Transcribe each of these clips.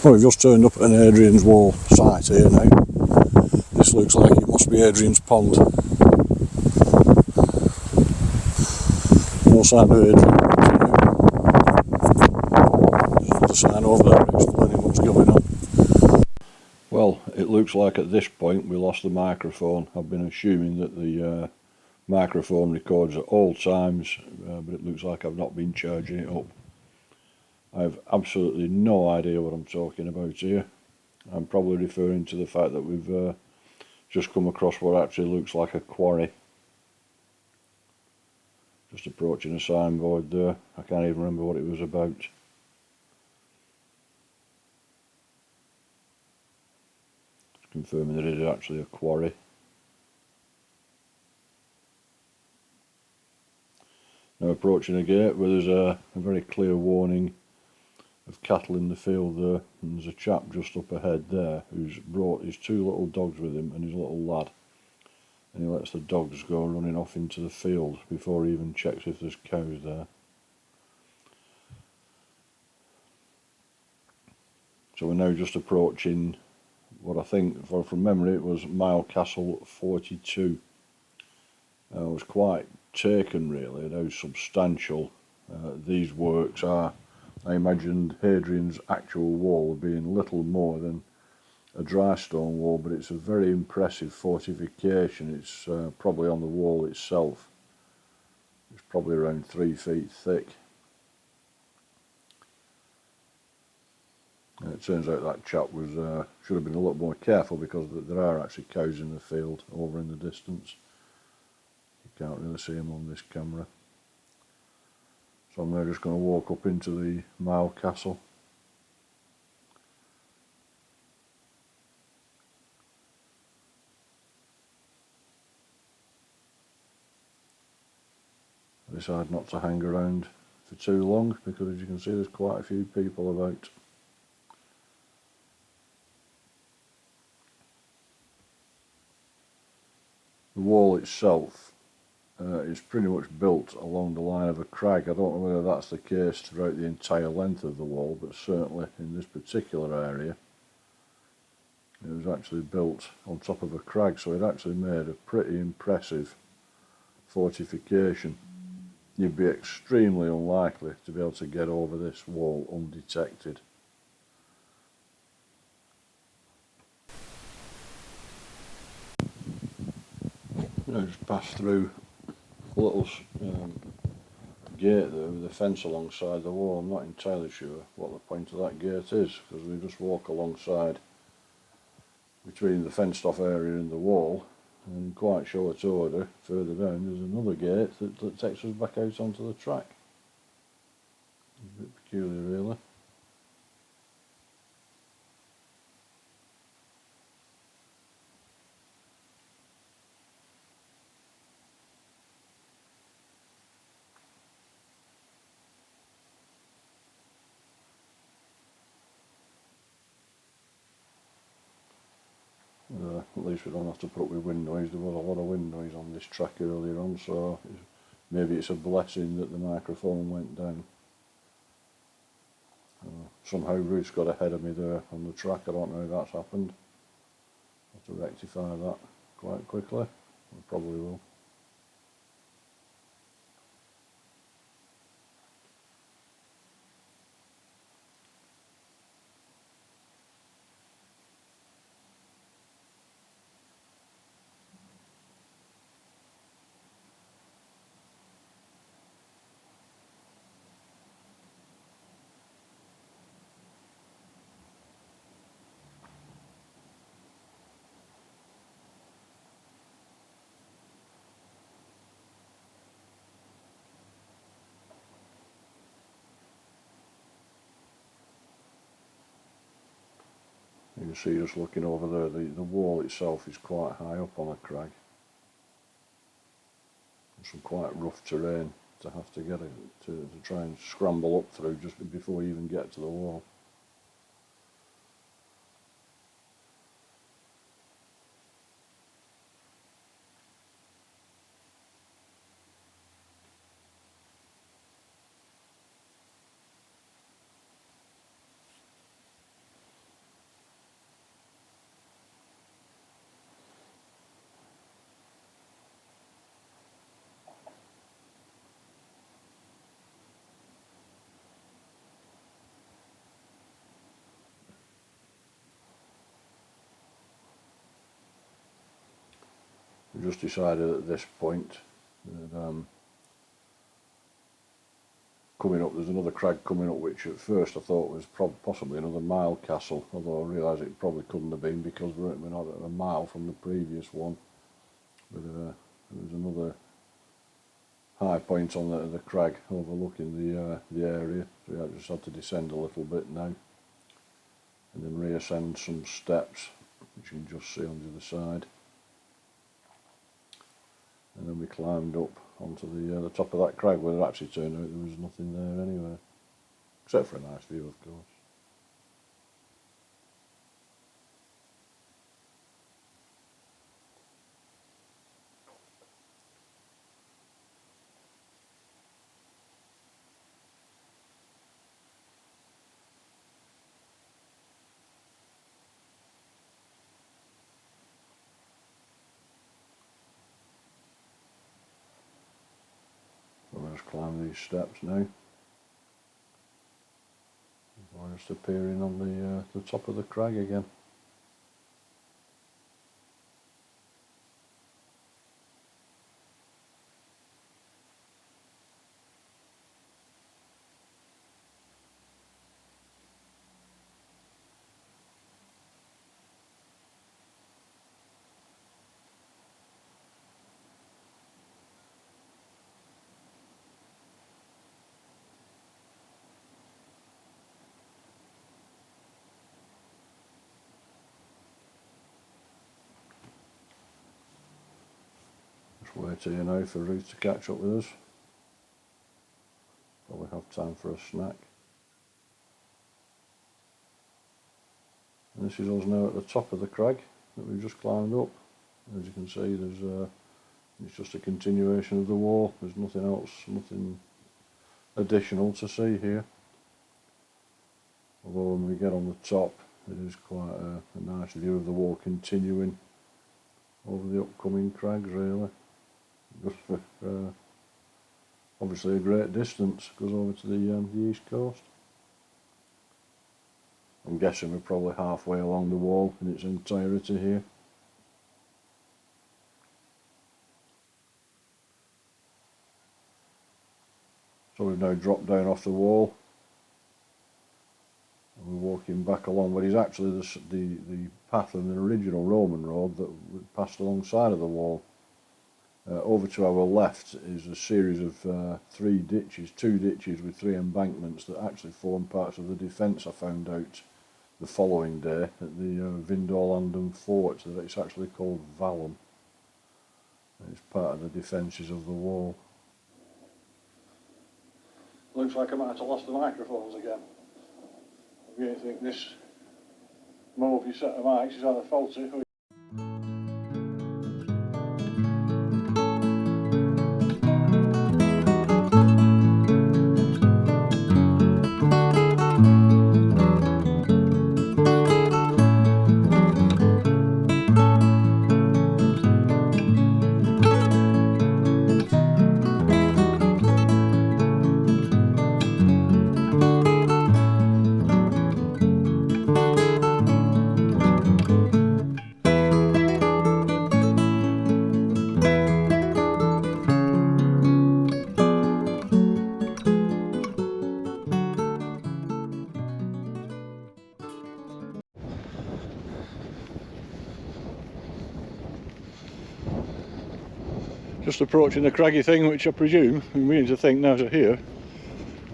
Well, we've just turned up at an Hadrian's Wall site here now. This looks like it must be Hadrian's Pond. No sign of Hadrian. There's a sign over there explaining what's going on. Well, it looks like at this point we lost the microphone. I've been assuming that the microphone records at all times, but it looks like I've not been charging it up. I have absolutely no idea what I'm talking about here. I'm probably referring to the fact that we've just come across what actually looks like a quarry. Just approaching a signboard there. I can't even remember what it was about. Just confirming that it is actually a quarry. Now approaching a gate where there's a very clear warning of cattle in the field there, and there's a chap just up ahead there who's brought his two little dogs with him and his little lad, and he lets the dogs go running off into the field before he even checks if there's cows there. So we're now just approaching what I think, from memory, it was Milecastle 42. I was quite taken really at how substantial these works are. I imagined Hadrian's actual wall being little more than a dry stone wall, but it's a very impressive fortification. It's probably on the wall itself. It's probably around 3 feet thick. And it turns out that chap was should have been a lot more careful, because there are actually cows in the field over in the distance. You can't really see them on this camera. So I'm now just going to walk up into the Milecastle. I decided not to hang around for too long, because as you can see there's quite a few people about. The wall itself is pretty much built along the line of a crag. I don't know whether that's the case throughout the entire length of the wall, but certainly in this particular area it was actually built on top of a crag, so it actually made a pretty impressive fortification. You'd be extremely unlikely to be able to get over this wall undetected. I just passed through a little gate there with a fence alongside the wall. I'm not entirely sure what the point of that gate is, because we just walk alongside between the fenced off area and the wall, and quite short order further down there's another gate that takes us back out onto the track. A bit peculiar really. At least we don't have to put up with wind noise. There was a lot of wind noise on this track earlier on, so maybe it's a blessing that the microphone went down. Somehow Ruth's got ahead of me there on the track. I don't know how that's happened. I'll have to rectify that quite quickly. I probably will. You can see just looking over there, the wall itself is quite high up on a crag. Some quite rough terrain to have to get it to try and scramble up through just before you even get to the wall. We just decided at this point that coming up, there's another crag coming up, which at first I thought was possibly another Milecastle, although I realised it probably couldn't have been because we're not at a mile from the previous one. But there was another high point on the crag overlooking the area, so I just had to descend a little bit now, and then reascend some steps, which you can just see on the other side. And then we climbed up onto the top of that crag, where it actually turned out there was nothing there anyway, except for a nice view, of course. I'll just climb these steps now. I'm just appearing on the top of the crag again. Just wait here now for Ruth to catch up with us. Probably have time for a snack. And this is us now at the top of the crag that we've just climbed up. As you can see, it's just a continuation of the wall. There's nothing else, nothing additional to see here. Although when we get on the top, it is quite a nice view of the wall continuing over the upcoming crags, really. Just for obviously a great distance, goes over to the east coast. I'm guessing we're probably halfway along the wall in its entirety here. So we've now dropped down off the wall, and we're walking back along what is actually the path of an original Roman road that passed alongside of the wall. Over to our left is a series of two ditches with three embankments that actually form parts of the defence I found out the following day at the Vindorlandum fort, that it's actually called Vallum. It's part of the defences of the wall. Looks like I might have to lost the microphones again. I really think this Moby set of mics is either faulty or just approaching the craggy thing, which I presume, I'm beginning to think now to here,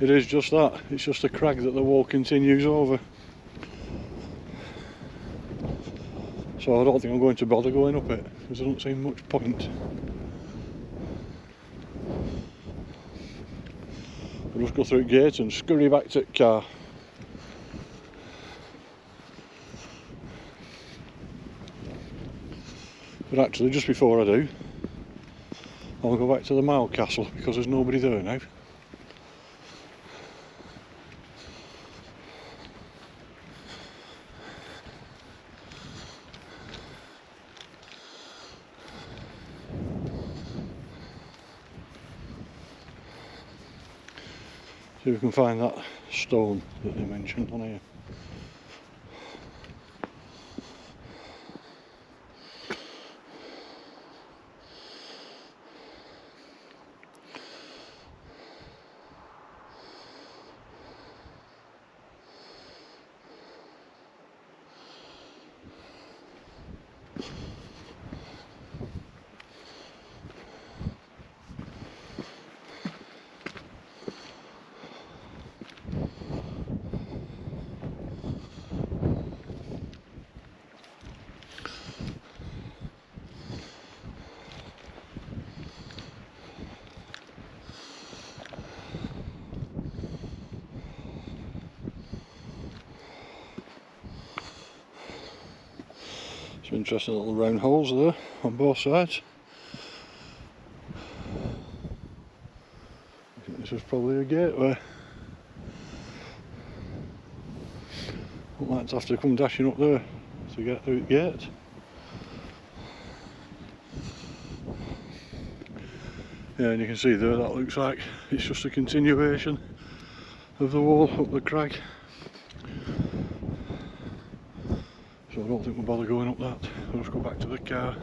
it is just that. It's just a crag that the wall continues over. So I don't think I'm going to bother going up it, because there doesn't seem much point. I'll just go through the gate and scurry back to the car. But actually, just before I do, I'll go back to the Milecastle, because there's nobody there now. See if we can find that stone that they mentioned on here. Some interesting little round holes there on both sides. I think this was probably a gateway. Wouldn't like to have to come dashing up there to get through the gate. Yeah, and you can see there that looks like it's just a continuation of the wall up the crag. So I don't think we'll bother going up that. We'll just go back to the car.